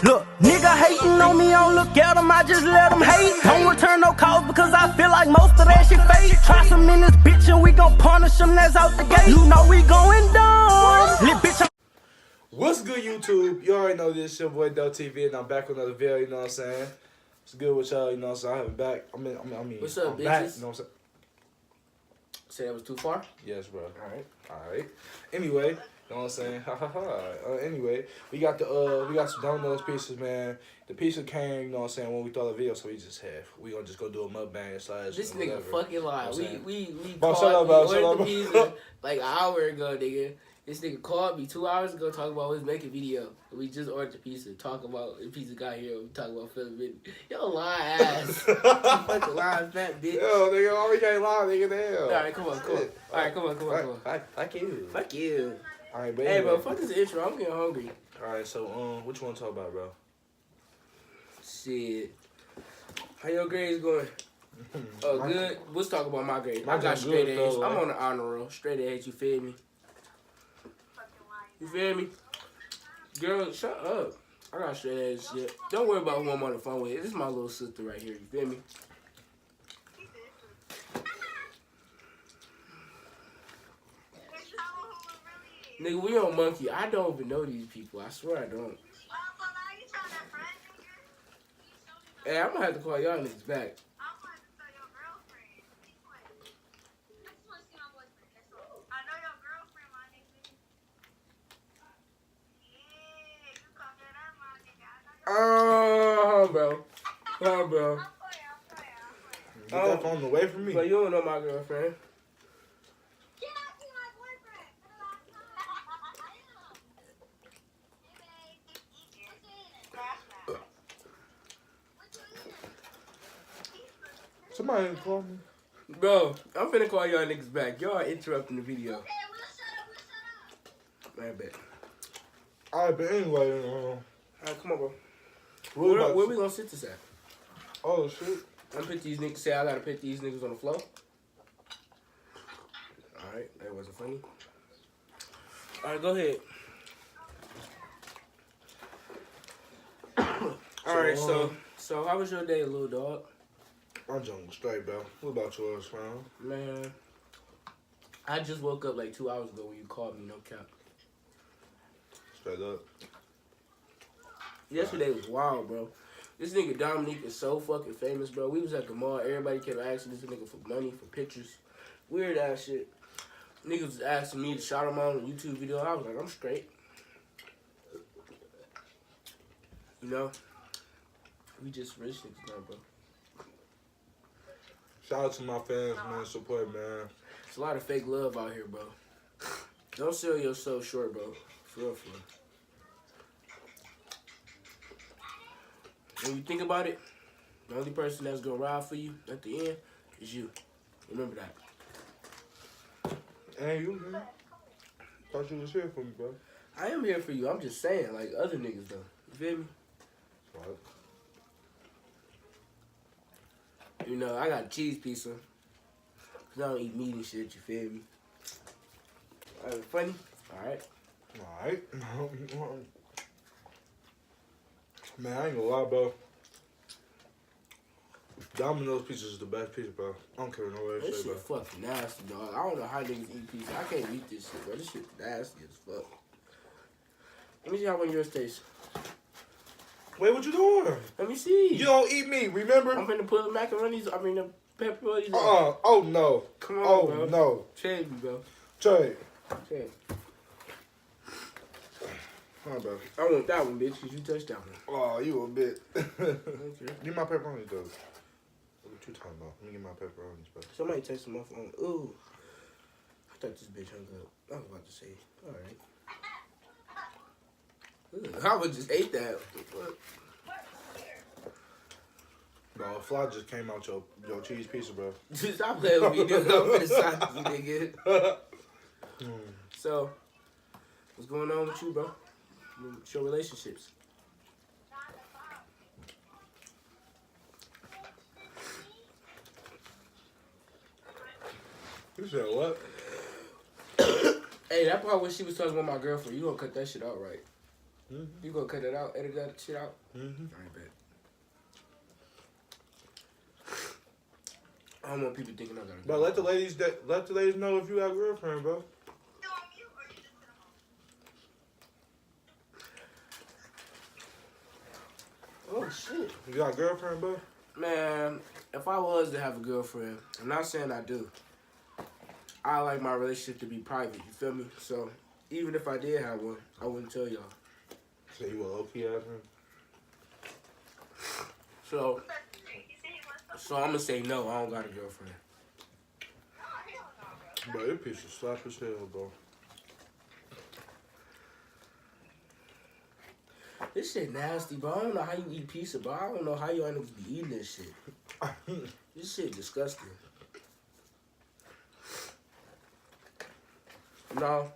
Look, nigga hating on me, I don't look at them, I just let them hate. Don't return no calls because I feel like most of that shit fake. Try some in this bitch and we gon' punish them, that's out the gate. You know we going dumb. Lit bitch. What's good, YouTube? You already know this, your boy DUMMTV, and I'm back with another video, you know what I'm saying? It's good with y'all, you know what I'm saying? I have it back. I mean, what's up, I'm bitches? back, you know what I'm saying? Say that was too far? Yes, bro. Alright. Anyway, you know what I'm saying? Ha ha ha. Anyway, we got some Dominos pieces, man. The pizza came, you know what I'm saying, when we thought of the video, so we gonna just go do a mukbang slash. This nigga fucking lied. We bro, called, we ordered the pizza like an hour ago, nigga. This nigga called me 2 hours ago talking about his making video. We just ordered the pizza. Talk about the pizza got here. We talking about filming video. Yo, lying ass. You fucking lying fat bitch. Yo, nigga, all we can't lie, nigga, damn. Alright, come on. Alright, come on. Fuck you. Fuck you. Alright, baby. Hey, bro, fuck this intro. I'm getting hungry. Alright, so, what you want to talk about, bro? Shit. How your grades going? Oh, good. Let's talk about my grades. I got straight A's. I'm on the honor roll. Straight A's, you feel me? You feel me? Girl, shut up. I got straight A's shit. Don't worry about who I'm on the phone with. This is my little sister right here. You feel me? Nigga, we on Monkey. I don't even know these people. I swear I don't. Hey, I'm gonna have to call y'all niggas back. Oh, bro. Get that phone away from me. But you don't know my girlfriend. Somebody call me. Bro, I'm finna call y'all niggas back. Y'all interrupting the video. I bet. Alright, but anyway, Alright, come on, bro. where we gonna sit this at? Oh, shit. I'm gonna put these niggas, say I gotta put these niggas on the floor. Alright, that wasn't funny. Alright, go ahead. Alright, so how was your day, little dog? I'm jumping straight, bro. What about yours, fam? Man, I just woke up like 2 hours ago when you called me, no cap. Straight up. Yesterday was wild, bro. This nigga Dominique is so fucking famous, bro. We was at the mall. Everybody kept asking this nigga for money, for pictures. Weird ass shit. Niggas was asking me to shout him out on a YouTube video. I was like, I'm straight. You know? We just rich niggas now, bro. Shout out to my fans, man. Support, man. It's a lot of fake love out here, bro. Don't sell yourself short, bro. For real, for real. When you think about it, the only person that's gonna ride for you at the end is you. Remember that. Hey, you, man. Thought you was here for me, bro. I am here for you. I'm just saying, like other niggas, though. You feel me? What? You know, I got a cheese pizza. Cause I don't eat meat and shit, you feel me? Alright, funny? Alright. Alright. Man, I ain't gonna lie, bro. Domino's pizza is the best pizza, bro. I don't care no way This say, shit bro. fucking nasty, dog. I don't know how niggas eat pizza. I can't eat this shit, bro. This shit nasty as fuck. Let me see how one of yours tastes. Wait, what you doing? Let me see. You don't eat me, remember? I'm finna put the macaronis, the pepperonis. Oh, no. Come on, bro. Oh, no. Trade me, bro. Trade. Trade. Huh, bro. I want that one, bitch, because you touched that one. Oh, you a bit. Okay. Give my pepperonis, though. What you talking about? Let me get my pepperonis, bro. Somebody texted my phone. Ooh. I thought this bitch hung up. I was about to say, alright. I would just ate that. Bro, a fly just came out your cheese pizza, bro. Stop playing with me, dude. I'm finna stop you, nigga. So, what's going on with you, bro? What's your relationships? You said what? Hey, that part when she was talking about my girlfriend, you gonna cut that shit out, right? You gonna cut that out, edit that shit out? Mm-hmm. I bet. I don't want people thinking I got a Bro, let the ladies know if you got a girlfriend, bro. Oh shit. You got a girlfriend, bro? Man, if I was to have a girlfriend, I'm not saying I do. I like my relationship to be private, you feel me? So even if I did have one, I wouldn't tell y'all. So you a low-key ass man? So I'm gonna say no, I don't got a girlfriend. Bro, your piece of slap as hell, bro. This shit nasty, bro. I don't know how you eat pizza, bro. I don't know how y'all niggas be eating this shit. This shit disgusting. No,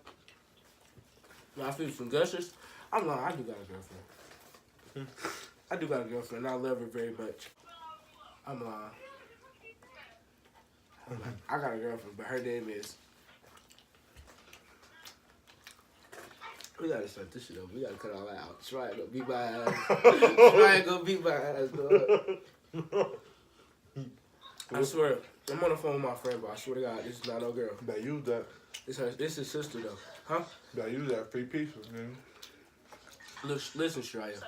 I feel some gushers. I'm lying, I do got a girlfriend. I do got a girlfriend, and I love her very much. I'm lying. I got a girlfriend, but her name is... We gotta start this shit up. We gotta cut all that out. Try to go beat my ass. Try to go beat my ass, dog. I swear, I'm on the phone with my friend, but I swear to God, this is not no girl. Better use that. This is sister, though. Huh? Better use that free pizza, man. Listen, Shreya.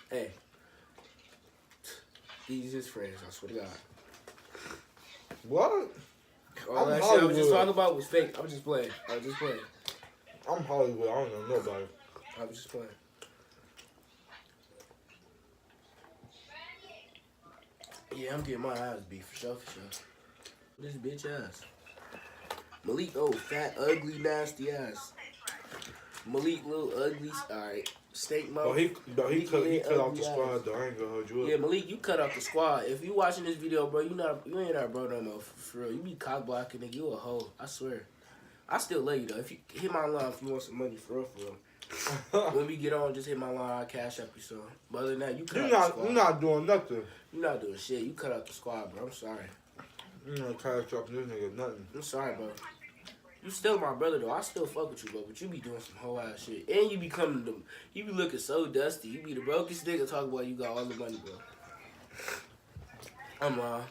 Hey. These is friends, I swear to God. What? All that shit I was just talking about was fake. I was just playing. I'm Hollywood. I don't know nobody. I was just playing. Yeah, I'm getting my ass beat for sure, This bitch ass. Malik, oh, fat, ugly, nasty ass. Malik, little ugly. Alright. Steak mouth. He cut off the squad, though. I ain't gonna hold you up. Yeah, Malik, you cut off the squad. If you watching this video, bro, you ain't our bro no more, for real. You be cock blocking, nigga. You a hoe. I swear. I still love you, though. If you hit my line if you want some money, for real. When we get on, just hit my line. I'll cash up you some. But other than that, you cut off the squad. You're not doing nothing. You're not doing shit. You cut out the squad, bro. I'm sorry. You not cash up this nigga nothing. I'm sorry, bro. You still my brother, though. I still fuck with you, bro. But you be doing some whole ass shit. And you you be looking so dusty. You be the brokest nigga talking about you got all the money, bro. I'm you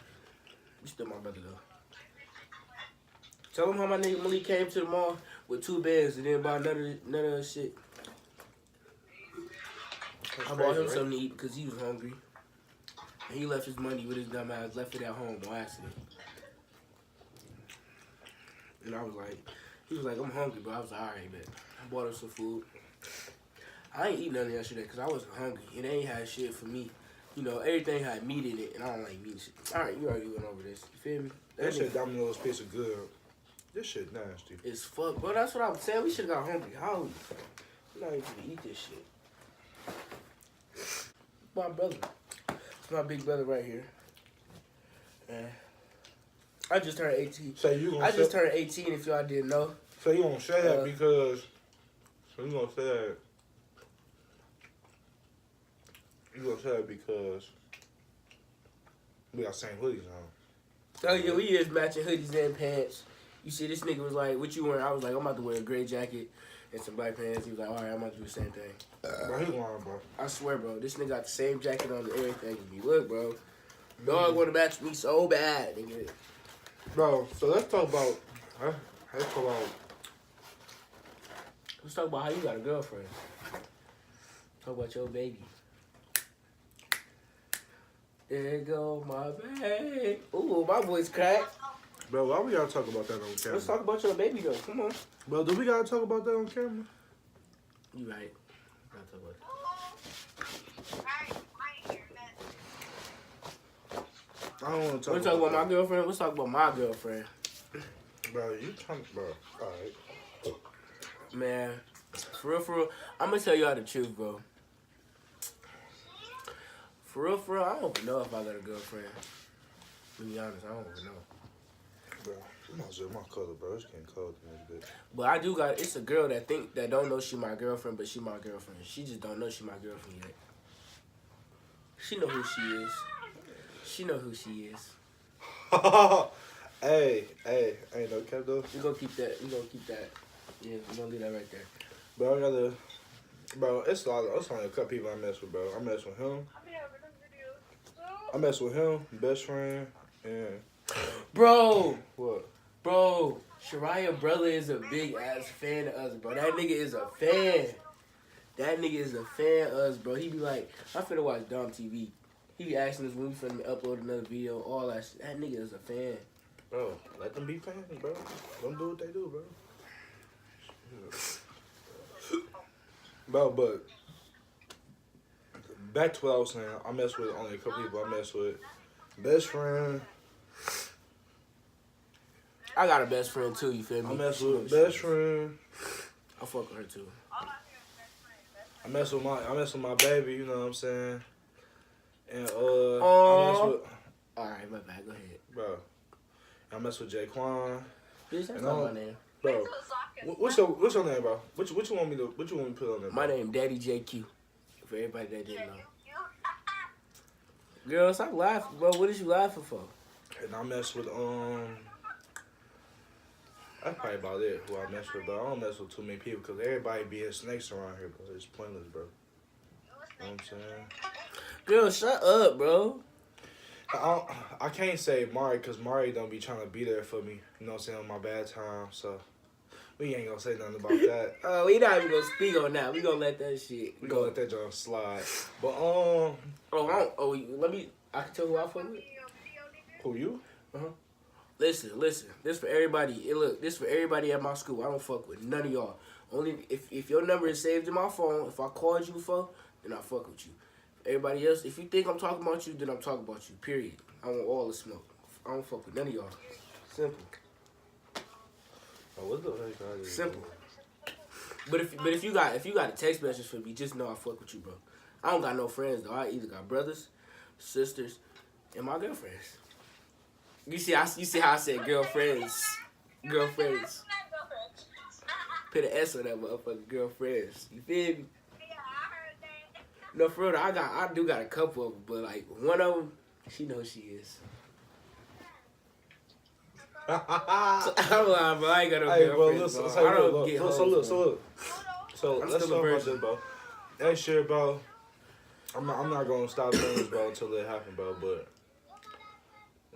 still my brother, though. Tell him how my nigga Malik came to the mall with 2 bags and didn't buy none of that shit. I bought him something to eat because he was hungry. And he left his money with his dumb ass, left it at home on accident. And I was like, he was like, I'm hungry, bro. I was like, all right, man. I bought him some food. I ain't eat nothing yesterday because I wasn't hungry. And they ain't had shit for me. You know, everything had meat in it, and I don't like meat shit. All right, you already went over this. You feel me? That shit Domino's pizza good. This shit nasty. It's fuck, bro. That's what I was saying. We should have got hungry. How? We're not even gonna eat this shit. My brother. It's my big brother right here. And I just turned 18. So you gonna I just turned 18 if y'all didn't know. So you gonna say that because... So you gonna say that... You gonna say that because... We got same hoodies on. Oh yeah, we is matching hoodies and pants. You see, this nigga was like, what you wearing? I was like, I'm about to wear a gray jacket and some black pants. He was like, all right, I'm about to do the same thing. Bro, he lying, bro. I swear, bro, this nigga got the same jacket on and everything. Look, bro, dog want to match me so bad, nigga. Bro, so let's talk about... Let's talk about how you got a girlfriend. Talk about your baby. There go my baby. Ooh, my voice cracked. Bro, why we gotta talk about that on camera? Let's talk about your baby, though. Come on. Bro, do we gotta talk about that on camera? You right. Gotta talk about it. I don't want to talk We're talking about my girlfriend. Let's talk about my girlfriend. Bro, you talking about... Alright. Man, for real, I'm gonna tell y'all the truth, bro. For real, I don't even know if I got a girlfriend. To be honest, I don't even know. Bro, I'm not sure my color, bro. It's getting cold in this bitch. But I do got, it's a girl that don't know she my girlfriend, but she my girlfriend. She just don't know she my girlfriend yet. She know who she is. She know who she is. Hey, no cap though. We gonna keep that. Yeah, we gonna leave that right there. Bro, I gotta. Bro, it's a lot. It's only a couple people I mess with, bro. I mess with him. I mess with him, best friend, and Bro, what? bro, Shariah brother is a big ass fan of us, bro. That nigga is a fan. That nigga is a fan of us, bro. He be like, I'm finna watch DUMMTV. He be asking us when we finna upload another video, all that shit. That nigga is a fan. Bro, let them be fans, bro. Don't do what they do, bro. Bro, but back to what I was saying. I mess with only a couple people. I mess with best friend. I got a best friend too, you feel me? I mess with best friend. I fuck with her too. I mess with my baby. You know what I'm saying? And I mess with. Alright, my bad. Go ahead, Bro, I mess with Jaquan. bitch. That's And not my name. Bro, what's your name, bro? What you want me to put on there? My name Daddy JQ. For everybody that didn't know. Girl, stop laughing, bro. What is you laughing for? And I mess with That's probably about it. Who I mess with, bro. I don't mess with too many people because everybody being snakes around here, bro. It's pointless, bro. You know what I'm saying? Girl, shut up, bro. I can't say Mari because Mari don't be trying to be there for me. You know what I'm saying? On my bad time, so we ain't gonna say nothing about that. We not even gonna speak on that. We gonna let that shit. We gonna let that joint slide. But let me. I can tell who I fuck with. who you? Listen. This for everybody. Look, this for everybody at my school. I don't fuck with none of y'all. Only if your number is saved in my phone. If I called you before, then I fuck with you. Everybody else, if you think I'm talking about you, then I'm talking about you. Period. I want all the smoke. I don't fuck with none of y'all. Simple. Oh, what the heck? Simple. But if you got a text message for me, just know I fuck with you, bro. I don't got no friends though. I either got brothers, sisters, and my girlfriends. You see how I said girlfriends. Girlfriends. Put an S on that motherfucker, girlfriends. You feel me? No, for real, I do got a couple of them, but like one of them, she knows she is. I'm lying, bro. I ain't got no Hey, bro, girlfriend. listen, Bro. so I don't look, get so hoes, look. bro. So I'm let's still a talk about virgin. this, bro. Next year, bro. I'm not gonna stop doing this, bro, until it happen, bro. But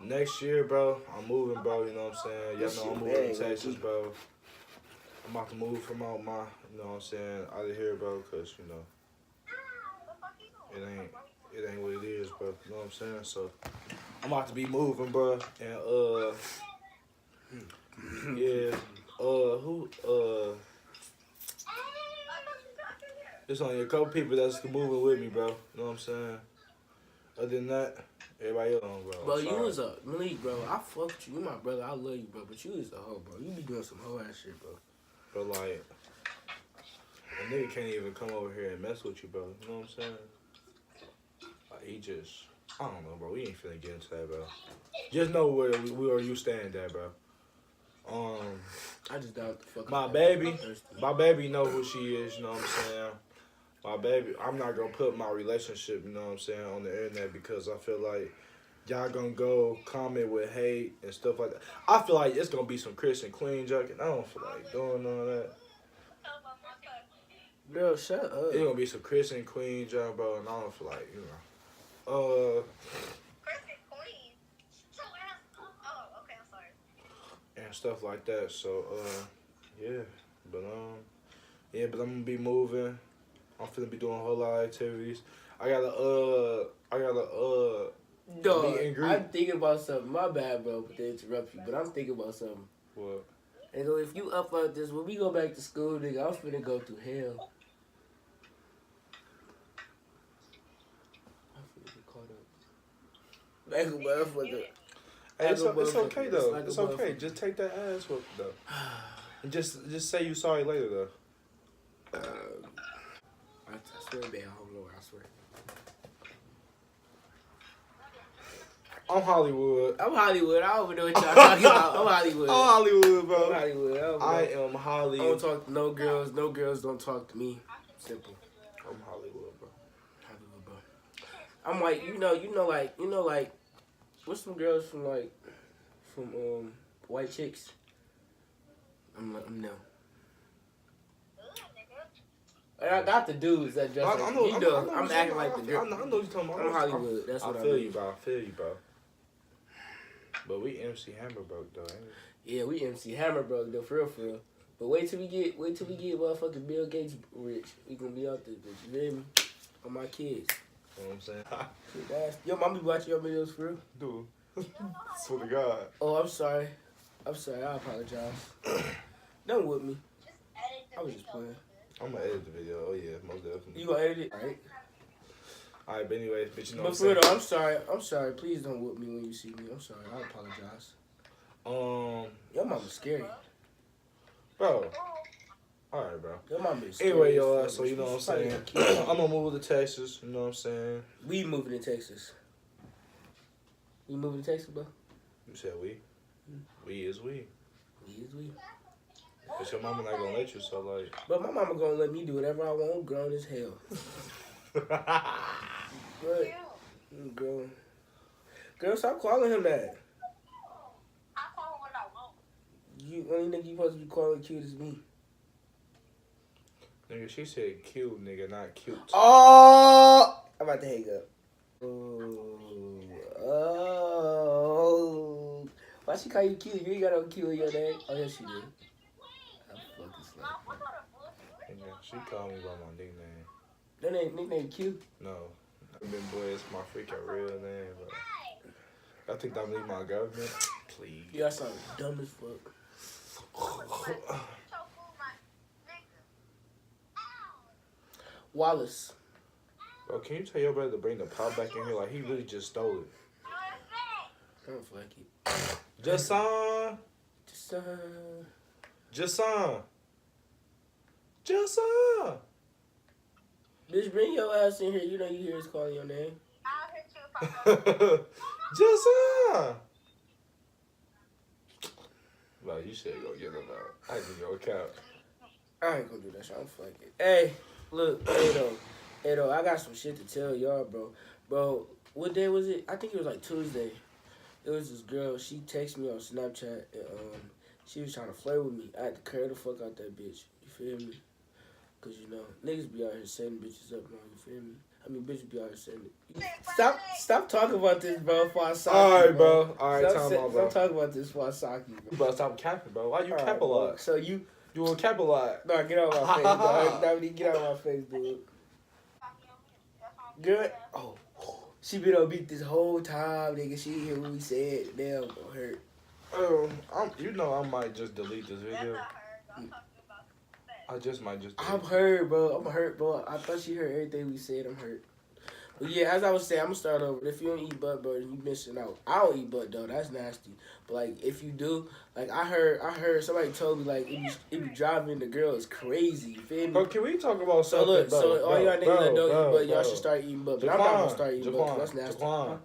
next year, bro, I'm moving, bro. You know what I'm saying? Y'all know I'm moving to Texas, bro. I'm about to move from out my, you know what I'm saying, out of here, bro, cause you know, it ain't what it is, bro. You know what I'm saying? So I'm about to be moving, bro, and yeah, there's only a couple people that's moving with me, bro. You know what I'm saying? Other than that, everybody else, bro. Bro, you was a Malik, bro. I fuck with you. You my brother. I love you, bro. But you is a hoe, bro. You be doing some hoe ass shit, bro. But like, a nigga can't even come over here and mess with you, bro. You know what I'm saying? Like, he just, I don't know, bro. We ain't finna get into that, bro. Just know where you stand at, bro. I just doubt the fuck. My baby know who she is. You know what I'm saying? My baby, I'm not gonna put my relationship, you know what I'm saying, on the internet because I feel like y'all gonna go comment with hate and stuff like that. I feel like it's gonna be some Christian Queen junk, and I don't feel like doing all that. Girl, shut up. It's gonna be some Christian Queen junk, bro, and I don't feel like, you know. Christian Queen? Oh, okay, I'm sorry. And stuff like that. So, yeah. But I'm gonna be moving. I'm finna be doing a whole lot of activities. I got a Dog, meet and greet. I'm thinking about something. My bad, bro, but they interrupt you. But I'm thinking about something. What? And so if you upload this, when we go back to school, nigga, I'm finna go through hell. I'm finna get caught up. Like a motherfucker. Hey, it's okay though. Like It's a okay. motherfucker. Just take that ass whoop though. And just say you sorry later though. I swear, man, I don't know. I swear. I'm Hollywood. I'm Hollywood. I don't even know what y'all talking about. I'm Hollywood. I'm Hollywood, bro. I'm Hollywood. I am I Hollywood. don't talk to no girls. No girls don't talk to me. Simple. I'm Hollywood, bro. Hollywood, bro. I'm like, you know, like, what's some girls from white chicks? I'm no. And I got the dudes that just like, I'm acting like the girl. I know what you're talking about. I'm Hollywood. That's what I feel mean. you, bro. I feel you, bro. But we MC Hammer broke though, ain't we? Yeah, we MC Hammer broke though, for real, for real. But wait till we get motherfucking Bill Gates rich. We gonna be out there, bitch. You feel me? On my kids. You know what I'm saying? Yo, mom be watching your videos for real? Dude. Swear to God. Oh, I'm sorry. I apologize. Don't whip me. I was just playing. I'm gonna edit the video. Oh yeah, most definitely. You gonna edit it? Alright. Alright, but anyways, bitch, you know But what for I'm real saying? though, I'm sorry. Please don't whip me when you see me. I'm sorry. I apologize. Your mama's scary. Bro. Alright, bro. Your mama is scary. Anyway, y'all, so you know what I'm saying? Saying? I'm gonna move to Texas, you know what I'm saying? We moving to Texas. We moving to Texas, bro? You said we? We is we. We is we. Cause your mama not gonna let you, so like. But my mama gonna let me do whatever I want, grown as hell. But, girl, stop calling him that. I call him what I want. You only nigga you supposed to be calling cute as me. Nigga, she said cute, nigga, not cute. Oh, I'm about to hang up. Oh, why she call you cute? You ain't got no cute in your name. Oh yes, she did. I'm fucking slow. Nigga, she called me by my nickname. That ain't nickname cute. No. I mean, boy, it's my freaking real name, bro. I think I'm leaving my government. Please. Yeah, I sound dumb as fuck. Wallace. Bro, can you tell your brother to bring the pop back in here? Like, he really just stole it. I don't feel like it. Jason! Jason! Bitch, bring your ass in here. You know you hear us calling your name. I'll hit you if I know. Jason! Bro, you should go get him out. I give you a count. I ain't gonna do that shit. I don't feel like it. Hey, look, hey though, I got some shit to tell y'all, bro. Bro, what day was it? I think it was like Tuesday. It was this girl. She texted me on Snapchat, and she was trying to flirt with me. I had to curl the fuck out that bitch. You feel me? Cause you know niggas be out here setting bitches up now. You feel me? I mean, bitches be out here setting it. Stop talking about this, bro. Before I sock you, Alright, bro. Alright, Stop time out, bro. Stop talking about this before I sock you, bro. You better stop capping, bro. Why you All cap right, a lot? bro. So you will cap a lot. no, get out of my face, dog. Dominique, get out of my face, dude. Good. Oh, she been on beat this whole time, nigga. She didn't hear what we said. Damn, gonna hurt. You know I might just delete this video. I just might just delete I'm hurt, bro. I'm hurt, bro. I thought she heard everything we said. I'm hurt. But yeah, as I was saying, I'm gonna start over. If you don't eat butt, bro, you missing out. I don't eat butt though. That's nasty. But like, if you do, like I heard somebody told me like it be driving the girls crazy. You feel me? Bro, can we talk about So something, look, bro, so all y'all niggas that don't eat butt, y'all bro. should start eating butt. But I'm not gonna start eating butt. 'Cause that's nasty. Jaquan,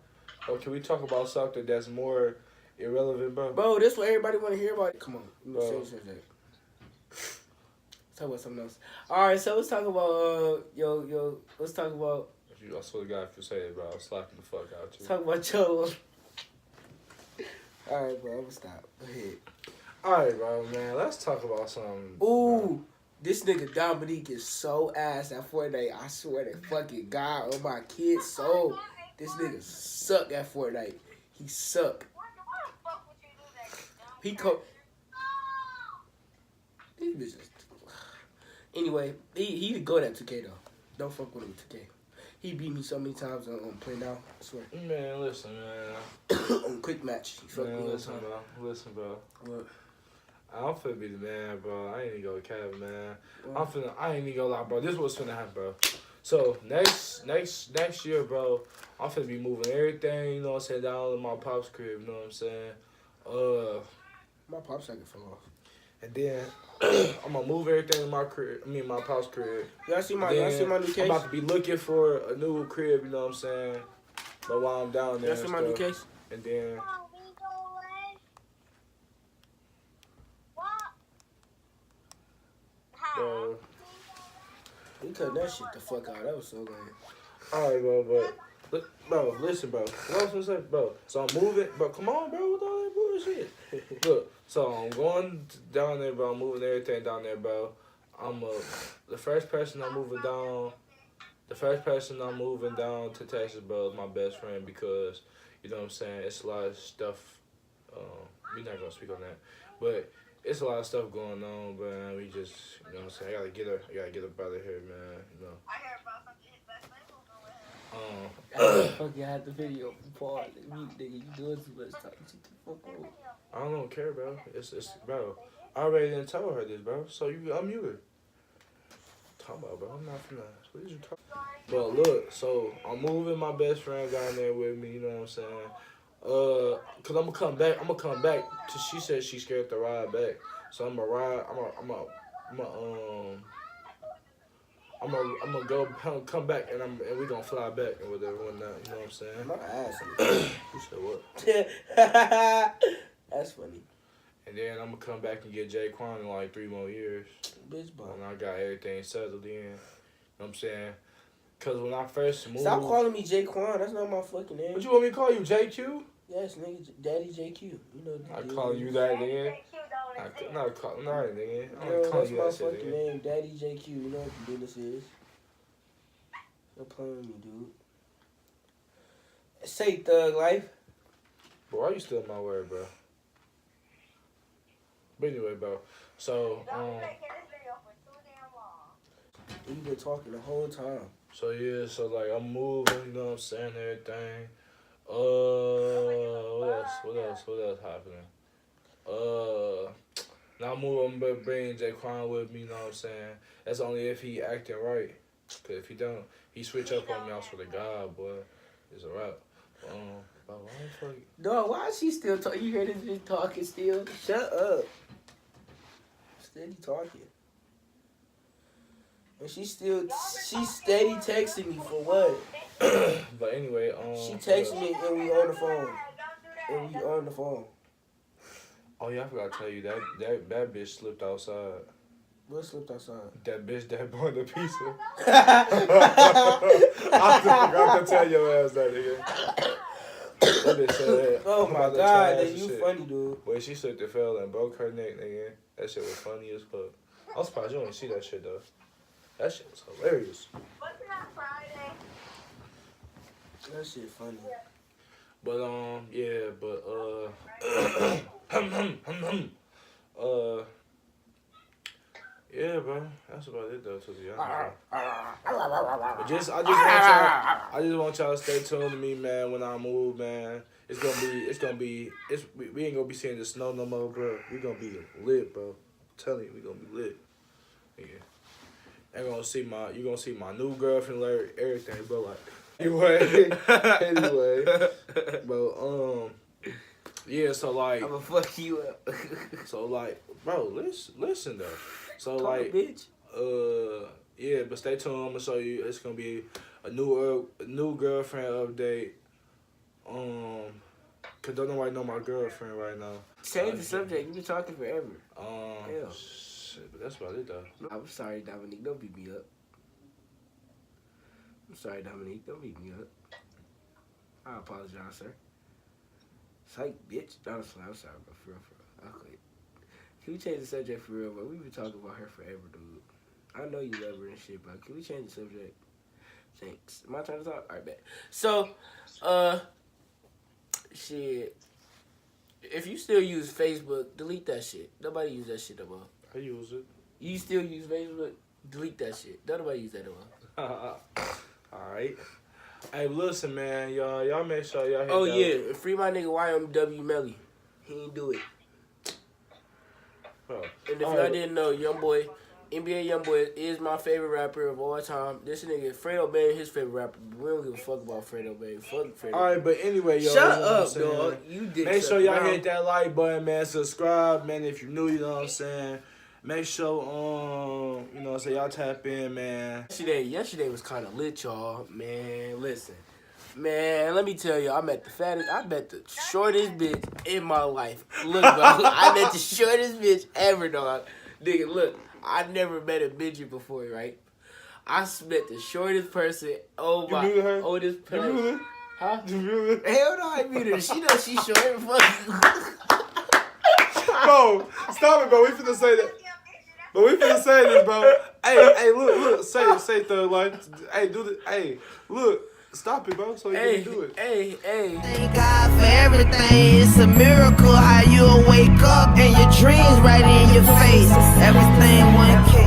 bro, can we talk about something that's more irrelevant, bro? Bro, this what everybody want to hear about. Come on, let me Bro. say that. Let's talk about something else. All right, so let's talk about let's talk about. I swear to God, if you say it, bro, I'll slap the fuck out you. Let's talk about your. All right, bro, I'm gonna stop. Go ahead. Alright, bro, man, let's talk about something. Ooh, this nigga Dominique is so ass at Fortnite. I swear to fucking God, on my kid's soul, this nigga suck at Fortnite. He suck. He These bitches. Anyway, he good at 2K though. Don't fuck with him 2K. He beat me so many times on Play Now. I swear. Man, listen, man. On Quick Match. He fucked me all the Listen, time. bro. Listen, bro. What? I'm finna be the man, bro. I ain't even gonna cap, man. I ain't even gonna lie, bro. This is what's finna happen, bro. So next year, bro, I'm finna be moving everything, you know what I'm saying, down to my pop's crib, you know what I'm saying? My pop's second fell off. And then I'm gonna move everything in my crib. I mean, my pop's crib. Y'all see my new I'm case? about to be looking for a new crib, you know what I'm saying? But while I'm down there, Y'all see my new case? and then bro. We cut that shit the fuck out. That was so lame. Alright, bro, listen, bro. What else was I saying, bro? So I'm moving, bro. Come on, bro, with all that bullshit. Look, so I'm going down there, bro. I'm moving everything down there, bro. the first person I'm moving down. The first person I'm moving down to Texas, bro, is my best friend because you know what I'm saying. It's a lot of stuff. We're not gonna speak on that, but it's a lot of stuff going on, man. We just, you know what I'm saying. I gotta get her out of here, man. You know. I heard about something his best friend was going Fuck, you had the video. Pause. Nigga, you doing too much talking. Shut the fuck up. I don't care, bro. It's bro. I already didn't tell her this, bro. So you unmute her. Talk about, bro. I'm not finna. What did you talk? But look, so I'm moving my best friend down there with me. You know what I'm saying? Cause I'm gonna come back. She said she's scared to ride back. So I'm gonna ride. I'm gonna go come back and we gonna fly back and whatever whatnot. You know what I'm saying? My ass. You said what? That's funny. And then I'm gonna come back and get Jaquan in like 3 more years. Bitch, bro. When I got everything settled in. You know what I'm saying? Cause when I first moved. Stop calling me Jaquan. That's not my fucking name. What you want me to call you? JQ? Yes, nigga. Daddy JQ. You know. I call you that, nigga. on. I could not call no, nigga. I'm Yo, calling that's you my that shit, fucking nigga. name. Daddy JQ. You know what the business is. You're playing with me, dude. Say thug life. Bro, why you still in my word, bro? But anyway, bro. So, Don't make this video for too damn long. You been talking the whole time. so yeah, so like I'm moving, you know what I'm saying, everything. What else happening? Now I'm moving, but bringing Jaquan with me, you know what I'm saying? That's only if he acting right. Cause if he don't, he switch up on me, I swear to God, boy. It's a wrap. But why the fuck? Dog, why is she still talking? You hear this bitch talking still? Shut up. Steady talking. And she's steady texting me for what? But anyway, She texted me and we on the phone. And we on the phone. Oh yeah, I forgot to tell you that bitch slipped outside. What slipped outside? That bitch that bought the pizza. I forgot to tell your ass that, nigga. That bitch said, Oh I'm my about to god, try that that you shit. funny, dude. Wait, she slipped and fell and broke her neck, nigga. That shit was funny as fuck. I'm surprised you don't see that shit though. That shit was hilarious. What's that Friday? That shit funny. But yeah, bro. That's about it though, to be honest. But I just want y'all to stay tuned to me, man. When I move, man, we ain't gonna be seeing the snow no more, bro. We gonna be lit, bro. I'm telling you, we gonna be lit. Yeah. You gonna see my new girlfriend, Larry, everything, bro. Like, anyway, bro. Yeah. So like, I'ma fuck you up. so like, bro, listen though. So Talk, like, bitch. yeah, but stay tuned. I'm gonna show you. It's gonna be a new girlfriend update. Cause don't nobody know my girlfriend right now. Change the subject. You been talking forever. Yeah. Shit, but that's about it though. I'm sorry, Dominique. Don't beat me up. I'm sorry, Dominique. Don't beat me up. I apologize, sir. Psych, bitch. No, I'm sorry, bro. For real. I'll quit. Can we change the subject for real, bro? We've been talking about her forever, dude. I know you love her and shit, bro. Can we change the subject? Thanks. My turn to talk? Alright, bet. So, shit. If you still use Facebook, delete that shit. Nobody use that shit no more. I use it. You still use Facebook? Delete that shit. Nobody use that no more. Alright. Hey, listen, man. Y'all make sure y'all hit Oh, that. yeah. Free my nigga YMW Melly. He ain't do it. Bro. And if y'all didn't know, Youngboy, NBA Youngboy is my favorite rapper of all time. This nigga, Fredo Bang, his favorite rapper. But we don't give a fuck about Fredo Bang. Fuck Fredo. Alright, but anyway, y'all. Shut you know what I'm up, saying? dog. You did. Make sure y'all hit that like button, man. Subscribe, man. If you're new, you know what I'm saying. Make sure, you know, so y'all tap in, man. Yesterday was kind of lit, y'all. Man, listen. Man, let me tell you, I met the shortest bitch in my life. Look, bro, I met the shortest bitch ever, dog. Nigga, look, I never met a midget before, right? I met the shortest person. Oh my, You muted her? oldest You person. muted? Huh? You muted? Hell no, I muted her. She knows she's short. Fuck. Bro, stop it, bro. We finna say that. But we finna say this, bro. Hey, look, say Thug Life. Hey, do the, hey, look, stop it, bro, so you can do it. Hey. Thank God for everything. It's a miracle how you'll wake up and your dreams right in your face. Everything 1K.